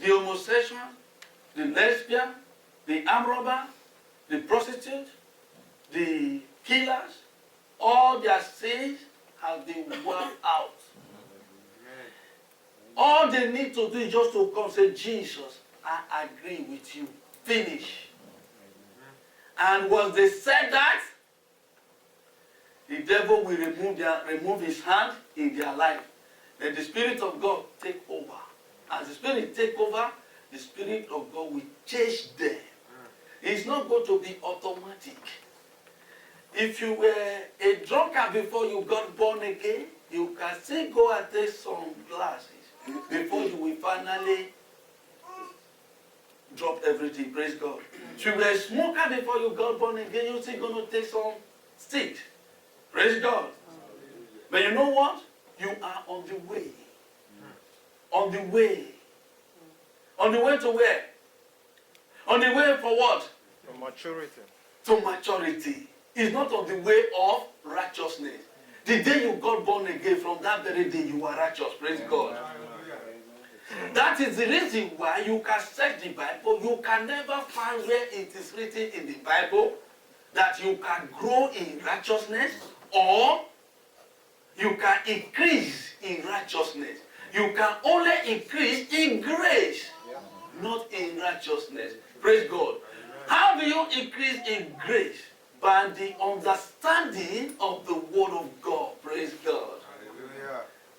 the homosexual, the lesbian, the armed robber, the prostitute, the killers, all their sins have been wiped out. All they need to do is just to come and say, Jesus, I agree with you. Finish. And once they said that, the devil will remove his hand in their life. Then the Spirit of God take over. As the Spirit take over, the Spirit of God will change them. It's not going to be automatic. If you were a drunkard before you got born again, you can still go and take some glasses before you will finally drop everything. Praise God. If you were a smoker before you got born again, you're still going to take some sticks. Praise God. But you know what? You are on the way. On the way. On the way to where? On the way for what? To maturity. To maturity. It's not on the way of righteousness. The day you got born again, from that very day you are righteous. Praise God. That is the reason why you can search the Bible. You can never find where it is written in the Bible that you can grow in righteousness or you can increase in righteousness. You can only increase in grace, not in righteousness. Praise God. How do you increase in grace? By the understanding of the Word of God. Praise God.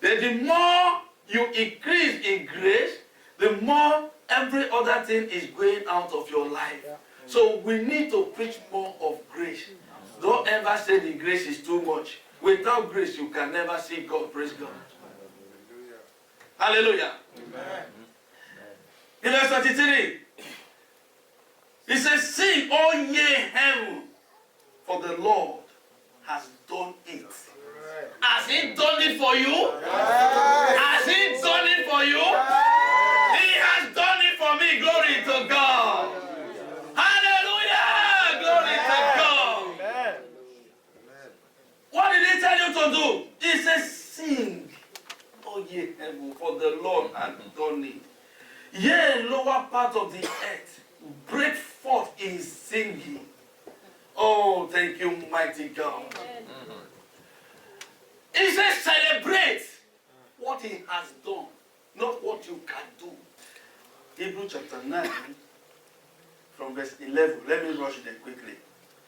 Then the more you increase in grace, the more every other thing is going out of your life. So we need to preach more of grace. Don't ever say the grace is too much. Without grace, you can never see God. Praise God. Hallelujah. Amen. In verse 33, it says, sing, O ye heaven, for the Lord has done it. Has he done it for you? Has he done it for you? He has done it for me. Glory to God. Hallelujah. Glory to God. What did he tell you to do? He says, sing, O ye heaven, for the Lord has done it. Yea, lower part of the earth, break forth in singing. Oh, thank you, mighty God. He says, celebrate what he has done, not what you can do. Hebrews chapter 9, from verse 11. Let me rush it quickly.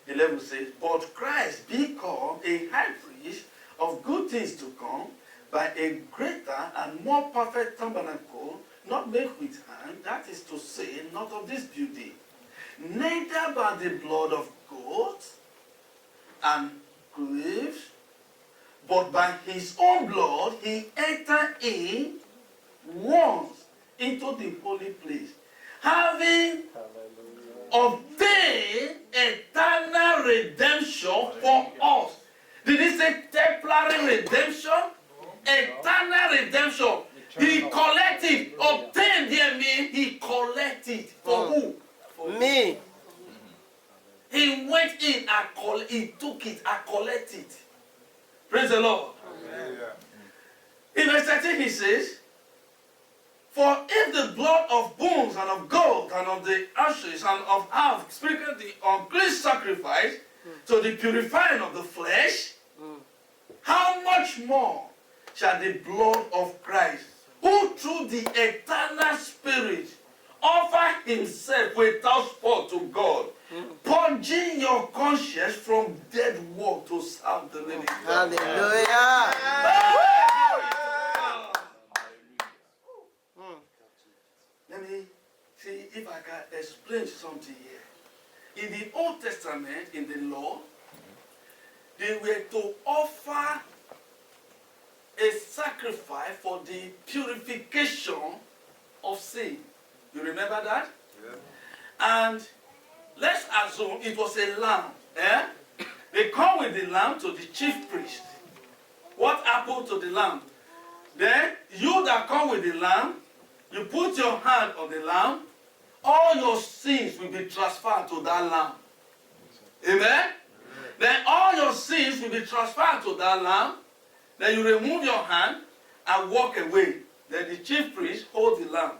11 says, but Christ become a high priest of good things to come by a greater and more perfect tabernacle, not made with hand, that is to say, not of this beauty, neither by the blood of goats and calves, but by his own blood he entered in once into the holy place, having obtained eternal redemption for us. Did he say temporary redemption? Eternal redemption. He collected, obtained there means he collected. For who? For me. He went in and he took it and collected. Praise the Lord. Amen. In verse 13 he says, for if the blood of bulls and of goats and of the ashes and of half sprinkled the unclean sacrifice to the purifying of the flesh, how much more shall the blood of Christ, who through the eternal Spirit offer himself without spot to God, purging your conscience from dead work to serve the living God. Hallelujah. Let me see if I can explain something here. In the Old Testament, in the law, they were to offer a sacrifice for the purification of sin. You remember that? Yeah. And let's assume it was a lamb. Eh? They come with the lamb to the chief priest. What happened to the lamb? Then you that come with the lamb, you put your hand on the lamb, all your sins will be transferred to that lamb. Amen? Then all your sins will be transferred to that lamb. Then you remove your hand and walk away. Then the chief priest holds the lamb.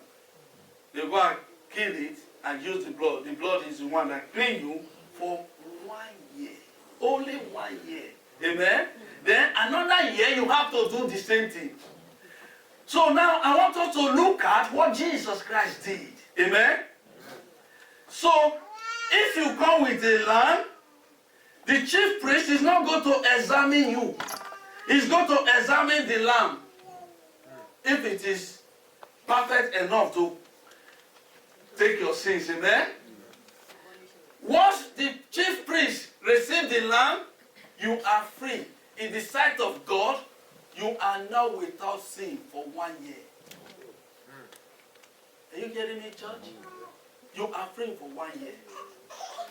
They go and kill it and use the blood. The blood is the one that clean you for 1 year. Only 1 year. Amen? Then another year you have to do the same thing. So now I want us to look at what Jesus Christ did. Amen? So if you come with a lamb, the chief priest is not going to examine you. He's going to examine the lamb. If it is perfect enough to take your sins, amen? Once the chief priest receives the lamb, you are free. In the sight of God, you are now without sin for 1 year. Are you getting me, church? You are free for 1 year.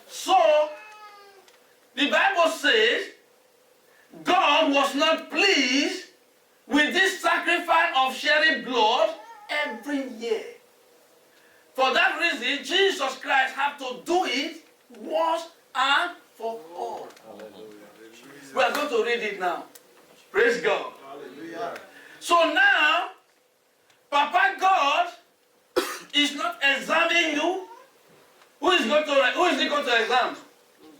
So, the Bible says, God was not pleased with this sacrifice of shedding blood every year. For that reason, Jesus Christ had to do it once and for all. We are going to read it now. Praise God. Hallelujah. So now, Papa God is not examining you. Who is he going to examine?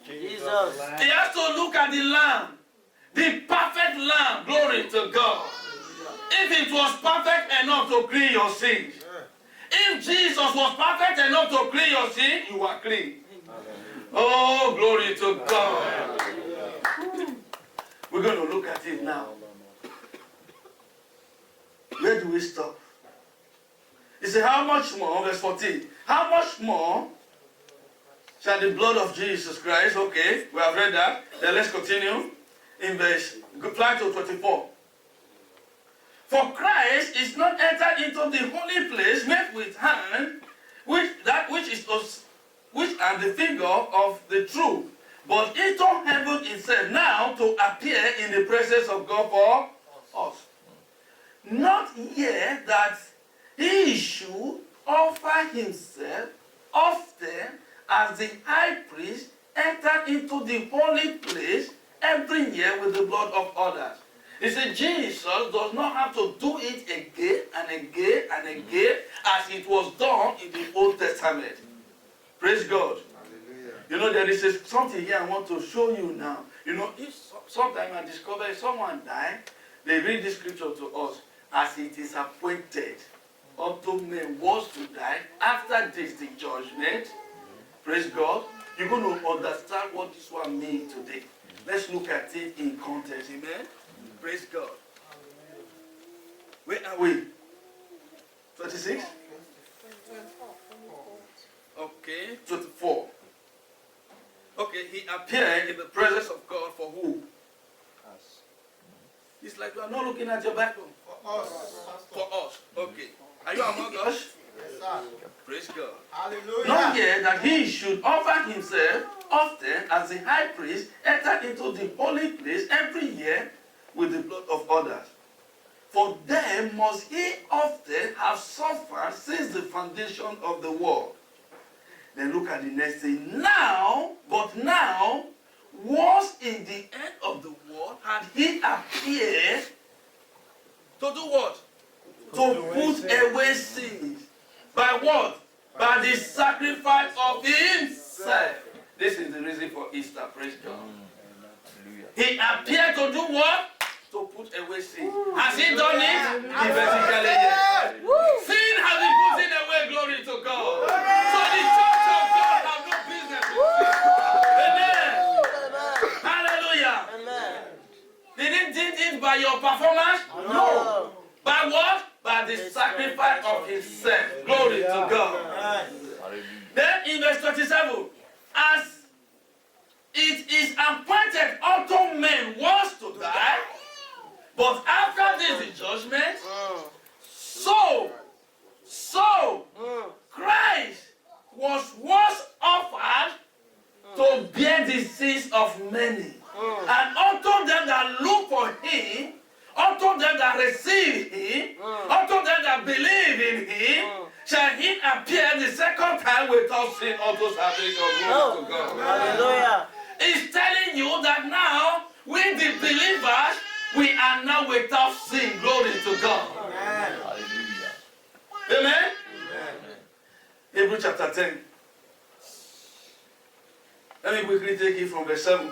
Jesus. He has to look at the lamb. The perfect lamb. Glory to God. If it was perfect enough to clean your sins. If Jesus was perfect enough to clean your sin, you are clean. Oh, glory to God. We're going to look at it now. Where do we stop? He said, how much more, verse 14, how much more shall the blood of Jesus Christ, okay, we have read that. Then let's continue in verse, fly to 24. For Christ is not entered into the holy place made with hand, which are the figure of the truth, but into heaven itself, now to appear in the presence of God for us. Not yet that he should offer himself often as the high priest entered into the holy place every year with the blood of others. He said Jesus does not have to do it again and again and again as it was done in the Old Testament. Praise God. Hallelujah. You know, there is something here I want to show you now. You know, if sometimes I discover if someone died, they read this scripture to us as it is appointed unto men was to die. After this, the judgment. Praise God. You're going to understand what this one means today. Let's look at it in context. Amen. Praise God. Where are we? 26? Okay, 24. Okay, he appeared in the presence of God for who? Us. It's like you are not looking at your Bible. For us. For us. Okay. Are you among us? Yes, sir. Praise God. Hallelujah. Not yet that he should offer himself often as the high priest entered into the holy place every year with the blood of others. For them must he often have suffered since the foundation of the world. Then look at the next thing. Now, but now, once in the end of the world, had he appeared to do what? To put away sins. By what? By the sacrifice of himself. This is the reason for Easter. Praise God. He appeared to do what? To put away sin. Has he done it? Emphatically, yes. Sin has been putting away, glory to God. So the church of God have no business with sin. Amen. Hallelujah. Amen. Did it did it by your performance? No. By what? By the sacrifice of himself. Glory to God. Then in verse 27, as it is appointed unto men once to die, but after this the judgment, so Christ was once offered to bear the sins of many. And unto them that look for him, unto them that receive him, unto them that believe in him, shall he appear the second time without sin unto salvation. Glory to God. Hallelujah. He's telling you that now, we the believers, we are now without sin. Glory to God. Amen. Hallelujah. Amen? Amen. Hebrews chapter 10. Let me quickly take it from verse 7.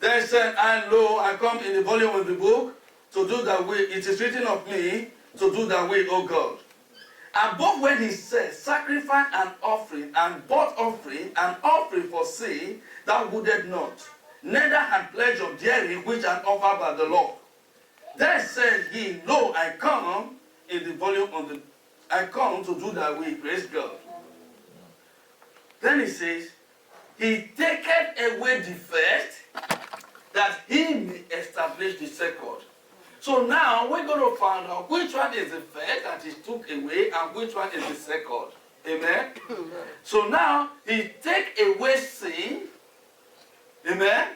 Then said, and lo, I come in the volume of the book to do thy will. It is written of me to do thy will, O God. And both when he said, sacrifice and offering, and burnt offering for sin, thou wouldest not, neither had pleasure therein which are offered by the law. Then said he, lo, I come in the volume of the, I come to do thy will, praise God. Then he says, he taketh away the first, that he may establish the second. So now we're going to find out which one is the first that he took away and which one is the second. Amen? So now he take away sin, amen,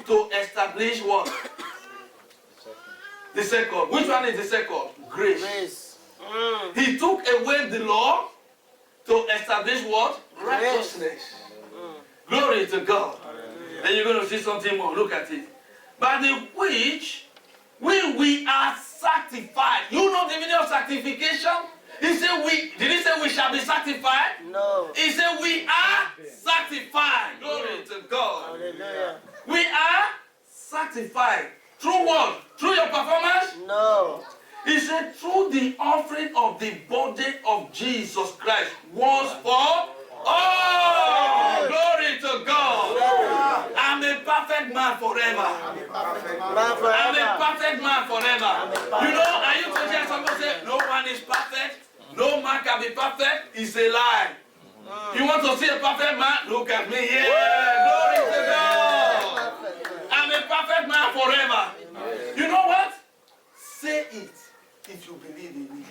to establish what? The second. Which one is the second? Grace. He took away the law to establish what? Righteousness. Glory to God. Then you're going to see something more. Look at it. By the which we are sanctified. You know the meaning of sanctification? He said we, did he say we shall be sanctified? No. He said we are sanctified. Glory to God. Hallelujah. We are sanctified. Through what? Through your performance? No. He said through the offering of the body of Jesus Christ once for all. Glory to God. I'm a perfect man forever. I'm a perfect man forever. You know, are you to hear somebody say, no one is perfect? No man can be perfect? It's a lie. You want to see a perfect man? Look at me here. Glory to God. I'm a perfect man forever. You know what? Say it if you believe in it.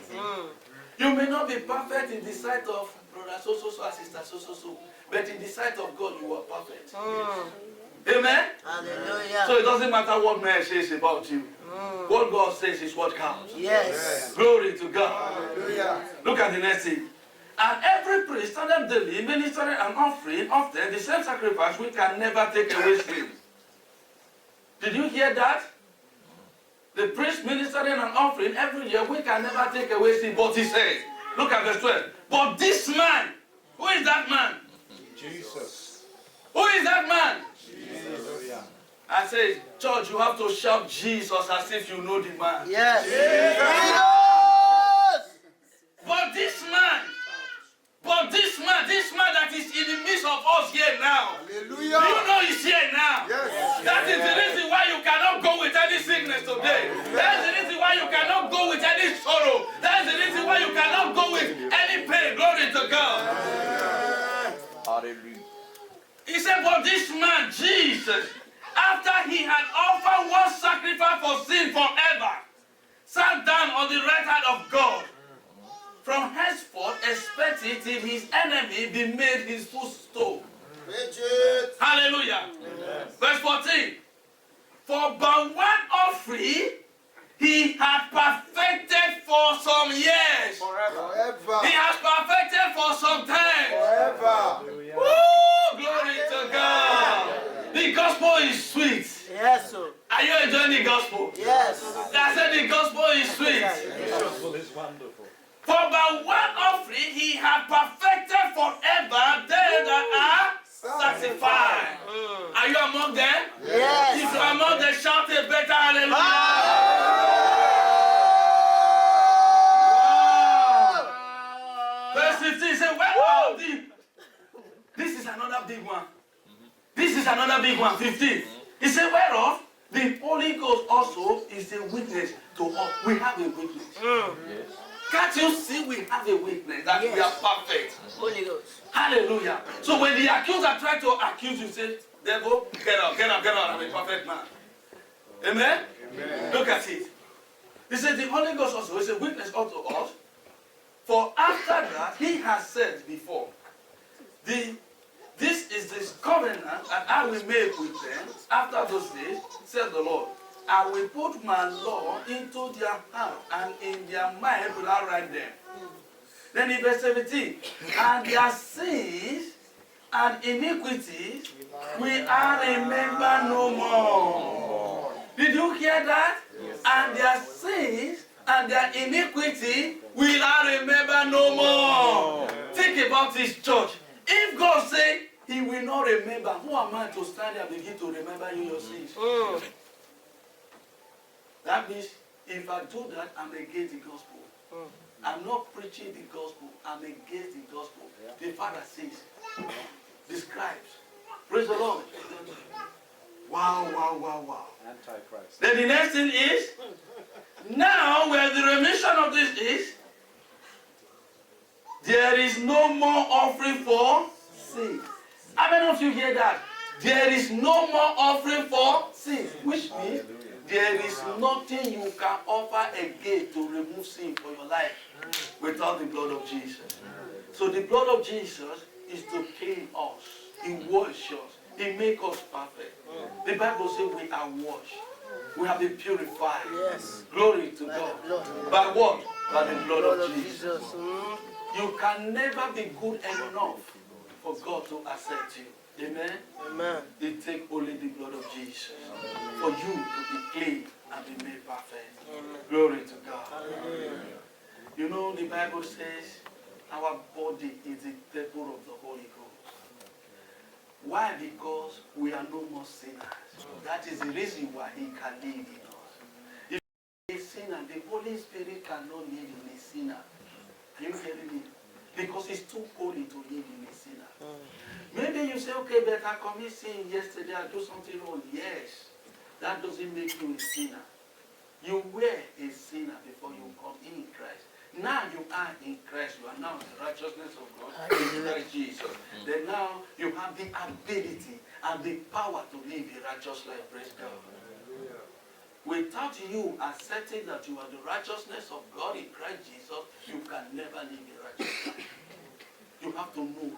You may not be perfect in the sight of brother so, sister so, but in the sight of God, you are perfect. Amen? Hallelujah. So it doesn't matter what man says about you. What God says is what counts. Yes. Glory to God. Hallelujah. Look at the next thing. And every priest standeth daily, ministering and offering often the same sacrifice which can never take away sin. Did you hear that? The priest ministering and offering every year, we can never take away sin. But he said, look at verse 12. But this man, who is that man? Jesus. Who is that man? Jesus. I say, church, you have to shout Jesus as if you know the man. Yes. Jesus. But this man that is in the midst of us here now. Hallelujah. Do you know he's here now? Yes. That is the reason why you cannot go with any sickness today. That's the reason why you cannot go with any sorrow. That's the reason why you cannot go with any pain. Glory to God. Hallelujah. He said, but this man, Jesus, after he had offered one sacrifice for sin forever, sat down on the right hand of God. From henceforth, expect it till his enemy be made his footstool. Hallelujah. Amen. Verse 14. For by one offering he had perfected for some years. Forever. He has perfected for some time. Forever. Woo! Glory to God. The gospel is sweet. Yes, sir. Are you enjoying the gospel? Yes. I said the gospel is sweet. The gospel is wonderful. For by one offering he had perfected forever them that are sanctified. Are you among them? Yes. If you are among them, shout a better hallelujah. Wow. Verse 15 says, well, this is another big one. This is another big one. 15. He said, whereof the Holy Ghost also is a witness to us. We have a witness. Yes. Can't you see we have a witness that we are perfect? Holy Ghost. Hallelujah. So when the accuser tries to accuse you, say, devil, get out, I'm a perfect man. Amen? Amen? Look at it. He said the Holy Ghost also is a witness unto us. For after that, he has said before, this is this covenant that I will make with them after those days, said the Lord. I will put my law into their heart and in their mind will I write them. Then in verse 17, and their sins and iniquities will I remember no more. Did you hear that? Yes. And their sins and their iniquity will I remember no more. Think about his church. If God say he will not remember, who am I to stand and begin to remember you your sins? That means if I do that, I'm against the gospel. I'm not preaching the gospel. I'm against the gospel. The Father says, describes. Praise the Lord. Wow. Antichrist. Then the next thing is, now where the remission of this is, there is no more offering for sin. How many of you hear that? There is no more offering for sin. Which means there is nothing you can offer again to remove sin from your life without the blood of Jesus. So the blood of Jesus is to clean us. He washes us. He makes us perfect. The Bible says we are washed. We have been purified. Yes. Glory to God. By what? By the blood of Jesus. Mm. You can never be good enough for God to accept you. Amen? Amen. It takes only the blood of Jesus for you to be clean and be made perfect. Amen. Glory to God. Hallelujah. You know, the Bible says our body is the temple of the Holy Ghost. Why? Because we are no more sinners. That is the reason why he can live in us. If you are a sinner, the Holy Spirit cannot live in a sinner. Are you hearing me? Because it's too holy to live in a sinner. Maybe you say, okay, but I committed sin yesterday, I do something wrong. Yes, that doesn't make you a sinner. You were a sinner before you come in Christ. Now you are in Christ. You are now the righteousness of God in Christ Jesus. Then now you have the ability and the power to live a righteous life. Praise God. Without you accepting that you are the righteousness of God in Christ Jesus, you can never live a righteous life. You have to know